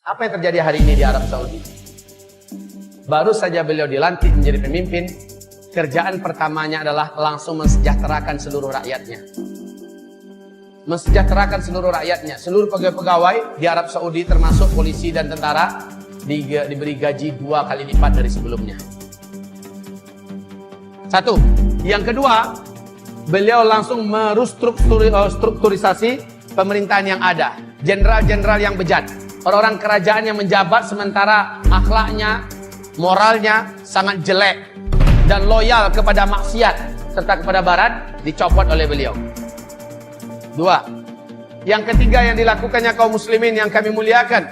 Apa yang terjadi hari ini di Arab Saudi? Baru saja beliau dilantik menjadi pemimpin, kerjaan pertamanya adalah langsung mensejahterakan seluruh rakyatnya. Mensejahterakan seluruh rakyatnya. Seluruh pegawai-pegawai di Arab Saudi termasuk polisi dan tentara diberi gaji 2 kali lipat dari sebelumnya. Satu. Yang kedua, beliau langsung merestrukturisasi pemerintahan yang ada. Jenderal-jenderal yang bejat, orang-orang kerajaan yang menjabat sementara akhlaknya, moralnya sangat jelek dan loyal kepada maksiat serta kepada barat, dicopot oleh beliau. Dua. Yang ketiga yang dilakukannya kaum muslimin yang kami muliakan,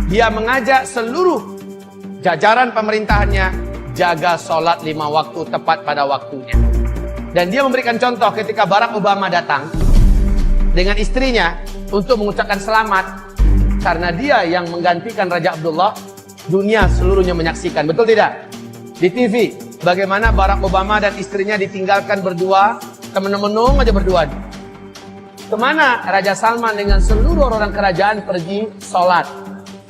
dia mengajak seluruh jajaran pemerintahannya jaga sholat 5 waktu tepat pada waktunya. Dan dia memberikan contoh ketika Barack Obama datang dengan istrinya untuk mengucapkan selamat karena dia yang menggantikan Raja Abdullah. Dunia seluruhnya menyaksikan, betul tidak? Di TV, bagaimana Barack Obama dan istrinya ditinggalkan berdua, temen-menung aja berdua. Kemana Raja Salman dengan seluruh orang kerajaan pergi sholat?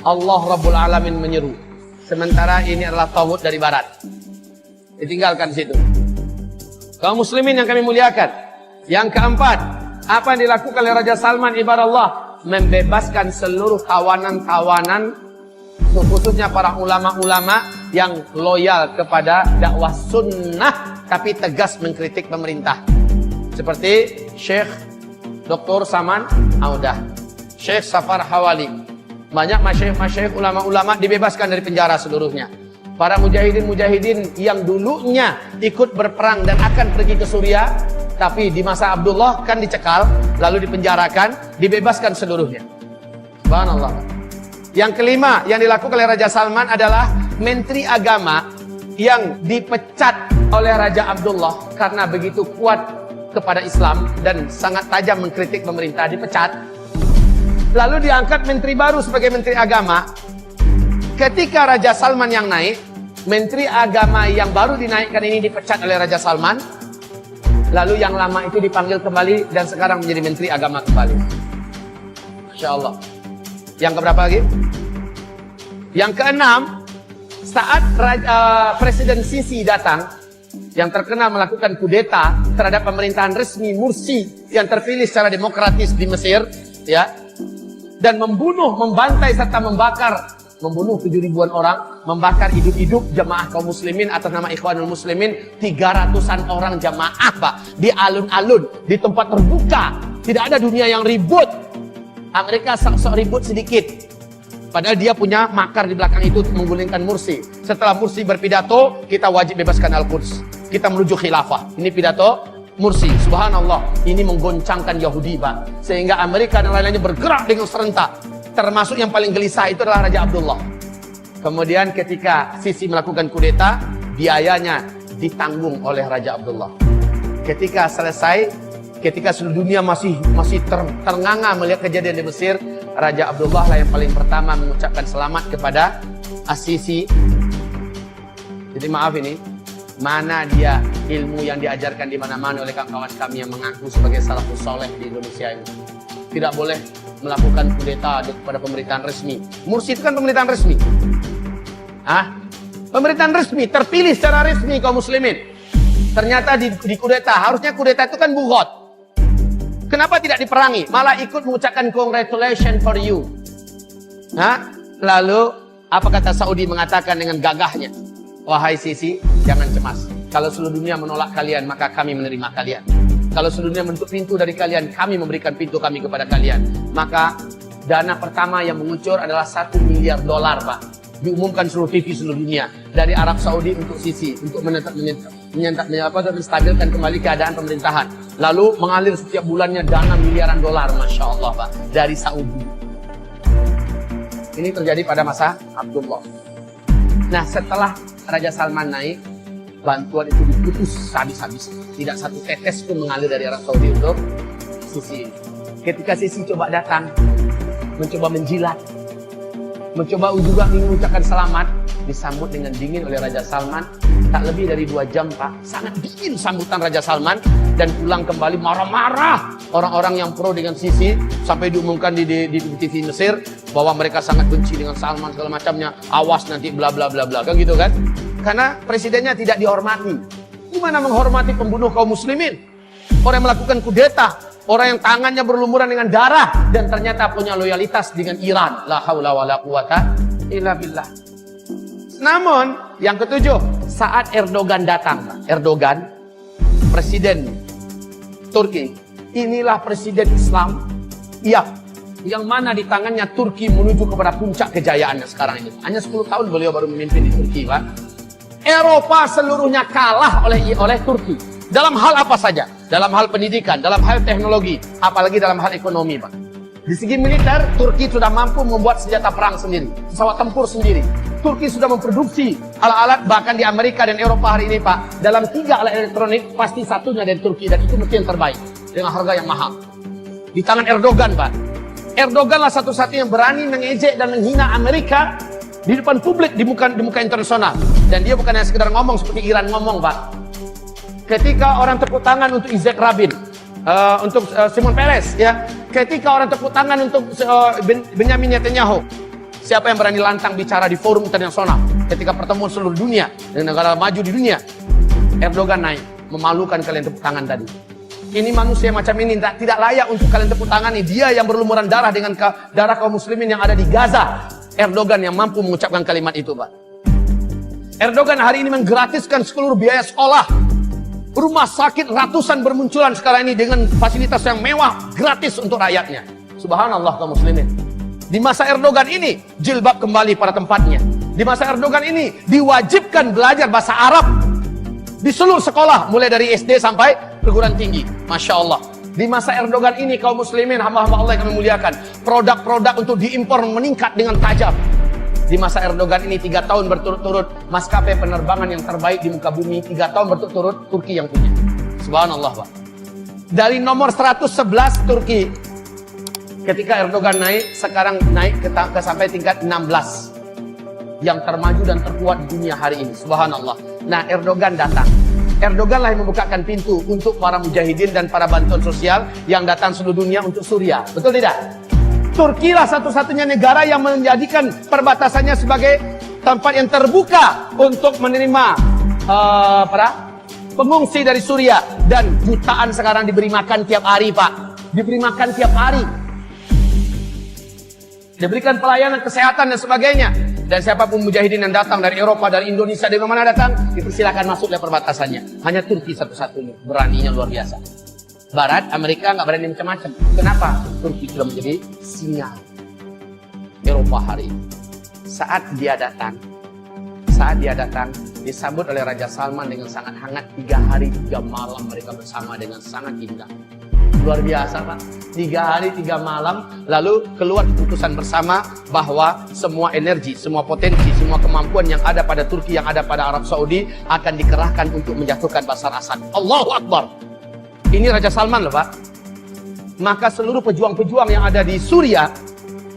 Allah Rabbul Alamin menyeru. Sementara ini adalah tauhid dari barat. Ditinggalkan situ. Kaum muslimin yang kami muliakan. Yang keempat, apa yang dilakukan oleh Raja Salman ibarat Allah? Membebaskan seluruh tawanan-tawanan, khususnya para ulama-ulama yang loyal kepada dakwah sunnah tapi tegas mengkritik pemerintah. Seperti Syekh Dr. Saman Audah, Syekh Safar Hawali. Banyak masyayikh ulama-ulama dibebaskan dari penjara seluruhnya. Para mujahidin-mujahidin yang dulunya ikut berperang dan akan pergi ke Suriah, tapi di masa Abdullah kan dicekal, lalu dipenjarakan, dibebaskan seluruhnya. Subhanallah. Yang kelima yang dilakukan oleh Raja Salman adalah Menteri Agama yang dipecat oleh Raja Abdullah karena begitu kuat kepada Islam dan sangat tajam mengkritik pemerintah, dipecat. Lalu diangkat menteri baru sebagai Menteri Agama. Ketika Raja Salman yang naik, Menteri Agama yang baru dinaikkan ini dipecat oleh Raja Salman. Lalu yang lama itu dipanggil kembali dan sekarang menjadi Menteri Agama kembali. Masya Allah. Yang keberapa lagi? Yang keenam, saat Presiden Sisi datang, yang terkenal melakukan kudeta terhadap pemerintahan resmi Mursi yang terpilih secara demokratis di Mesir, ya, dan membunuh, membantai serta membunuh 7.000-an orang, membakar hidup-hidup jamaah kaum muslimin atas nama Ikhwanul Muslimin, 300-an orang jamaah, Pak, di alun-alun, di tempat terbuka. Tidak ada dunia yang ribut. Amerika sok-sok ribut sedikit. Padahal dia punya makar di belakang itu untuk menggulingkan Mursi. Setelah Mursi berpidato, kita wajib bebaskan Al-Quds. Kita menuju khilafah. Ini pidato Mursi, subhanallah, ini menggoncangkan Yahudi, Pak. Sehingga Amerika dan lain-lainnya bergerak dengan serentak. Termasuk yang paling gelisah itu adalah Raja Abdullah. Kemudian ketika Sisi melakukan kudeta, biayanya ditanggung oleh Raja Abdullah. Ketika selesai, ketika seluruh dunia masih ternganga melihat kejadian di Mesir, Raja Abdullah lah yang paling pertama mengucapkan selamat kepada As-Sisi. Jadi maaf ini, mana dia ilmu yang diajarkan di mana-mana oleh kawan-kawan kami yang mengaku sebagai salafus soleh di Indonesia ini. Tidak boleh melakukan kudeta kepada pemerintahan resmi. Mursi itu kan pemerintahan resmi. Pemerintahan resmi, terpilih secara resmi kaum muslimin. Ternyata di kudeta, harusnya kudeta itu kan bugot. Kenapa tidak diperangi? Malah ikut mengucapkan congratulations for you. Lalu apa kata Saudi mengatakan dengan gagahnya? Wahai Sisi, jangan cemas. Kalau seluruh dunia menolak kalian, maka kami menerima kalian. Kalau seluruh dunia menutup pintu dari kalian, kami memberikan pintu kami kepada kalian. Maka dana pertama yang mengucur adalah $1 miliar, Pak. Diumumkan seluruh TV seluruh dunia dari Arab Saudi untuk Sisi, untuk menstabilkan kembali keadaan pemerintahan. Lalu mengalir setiap bulannya dana miliaran dolar, Masya Allah, Pak, dari Saudi. Ini terjadi pada masa Abdullah. Nah, setelah Raja Salman naik, bantuan itu diputus habis-habis. Tidak satu tetes pun mengalir dari Arab Saudi untuk Sisi. Ketika Sisi coba datang, mencoba menjilat, mencoba juga mengucapkan selamat, disambut dengan dingin oleh Raja Salman. Tak lebih dari 2 jam, Pak. Sangat dingin sambutan Raja Salman. Dan pulang kembali marah-marah orang-orang yang pro dengan Sisi. Sampai diumumkan di TV Mesir bahwa mereka sangat benci dengan Salman segala macamnya. Awas nanti bla bla bla bla. Kan gitu kan? Karena presidennya tidak dihormati. Gimana menghormati pembunuh kaum muslimin? Orang yang melakukan kudeta, orang yang tangannya berlumuran dengan darah dan ternyata punya loyalitas dengan Iran. La haula wala quwata illa billah. Namun, yang ketujuh, saat Erdogan datang, Erdogan, presiden Turki, inilah presiden Islam, iya, yang mana di tangannya Turki menuju kepada puncak kejayaannya sekarang ini. Hanya 10 tahun beliau baru memimpin di Turki, Pak. Eropa seluruhnya kalah oleh Turki. Dalam hal apa saja? Dalam hal pendidikan, dalam hal teknologi, apalagi dalam hal ekonomi, Pak. Di segi militer, Turki sudah mampu membuat senjata perang sendiri, pesawat tempur sendiri. Turki sudah memproduksi alat-alat, bahkan di Amerika dan Eropa hari ini, Pak. Dalam 3 alat elektronik, pasti satunya dari Turki, dan itu mesti yang terbaik, dengan harga yang mahal. Di tangan Erdogan, Pak. Erdogan lah satu-satunya yang berani mengejek dan menghina Amerika di depan publik, di muka internasional. Dan dia bukan hanya sekedar ngomong seperti Iran ngomong, Pak. Ketika orang tepuk tangan untuk Yitzhak Rabin, untuk Shimon Peres, ya. Ketika orang tepuk tangan untuk Benyamin Netanyahu, siapa yang berani lantang bicara di forum internasional ketika pertemuan seluruh dunia dengan negara maju di dunia? Erdogan naik, memalukan kalian tepuk tangan tadi. Ini manusia macam ini tidak layak untuk kalian tepuk tangan. Dia yang berlumuran darah dengan darah kaum muslimin yang ada di Gaza. Erdogan yang mampu mengucapkan kalimat itu, Pak. Erdogan hari ini menggratiskan seluruh biaya sekolah. Rumah sakit ratusan bermunculan sekarang ini dengan fasilitas yang mewah, gratis untuk rakyatnya. Subhanallah kaum muslimin. Di masa Erdogan ini, jilbab kembali pada tempatnya. Di masa Erdogan ini, diwajibkan belajar bahasa Arab di seluruh sekolah, mulai dari SD sampai perguruan tinggi. Masya Allah. Di masa Erdogan ini, kaum muslimin, hamba-hamba Allah yang kami muliakan, produk-produk untuk diimpor meningkat dengan tajam. Di masa Erdogan ini 3 tahun berturut-turut, maskapai penerbangan yang terbaik di muka bumi, 3 tahun berturut-turut, Turki yang punya. Subhanallah, Pak. Dari nomor 111 Turki, ketika Erdogan naik, sekarang naik ke sampai tingkat 16. Yang termaju dan terkuat di dunia hari ini. Subhanallah. Nah, Erdogan datang. Erdogan lah yang membukakan pintu untuk para mujahidin dan para bantuan sosial yang datang seluruh dunia untuk Suriah. Betul tidak? Turki lah satu-satunya negara yang menjadikan perbatasannya sebagai tempat yang terbuka untuk menerima para pengungsi dari Suriah. Dan jutaan sekarang diberi makan tiap hari, Pak. Diberi makan tiap hari. Diberikan pelayanan kesehatan dan sebagainya. Dan siapapun mujahidin yang datang dari Eropa, dari Indonesia, dari mana datang, dipersilakan masuk dari perbatasannya. Hanya Turki satu-satunya, beraninya luar biasa. Barat, Amerika nggak berani macam-macam. Kenapa? Turki sudah menjadi singa Eropa hari ini. Saat dia datang, disambut oleh Raja Salman dengan sangat hangat. 3 hari 3 malam mereka bersama dengan sangat indah. Luar biasa, Pak. 3 hari 3 malam, lalu keluar keputusan bersama bahwa semua energi, semua potensi, semua kemampuan yang ada pada Turki, yang ada pada Arab Saudi akan dikerahkan untuk menjatuhkan Bashar Assad. Allahu Akbar. Ini Raja Salman loh, Pak. Maka seluruh pejuang-pejuang yang ada di Suriah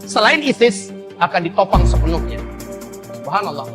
selain ISIS akan ditopang sepenuhnya. Subhanallah.